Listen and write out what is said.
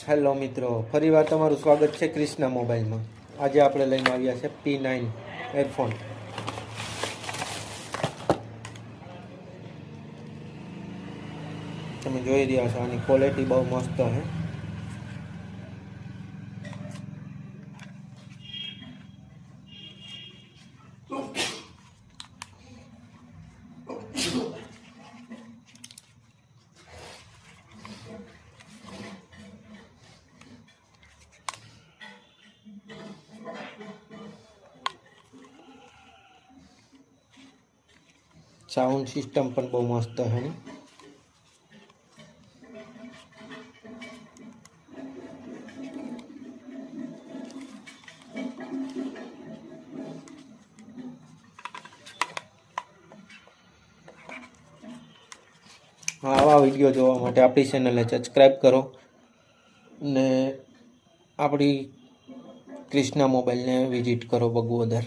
Hello મિત્રો, ફરીવાર તમારું સ્વાગત છે ક્રિષ્ના મોબાઈલમાં. આજે આપણે લઈને આવ્યા છે P9 એરફોન. તમે જોઈ રહ્યા છો, આની ક્વોલિટી બહુ મસ્ત છે. સાઉન્ડ સિસ્ટમ પણ બહુ મસ્ત છે. આવા વિડીયો જોવા માટે આપણી ચેનલને સબસ્ક્રાઈબ કરો ને આપણી ક્રિષ્ના મોબાઈલને વિઝિટ કરો બગુવદર.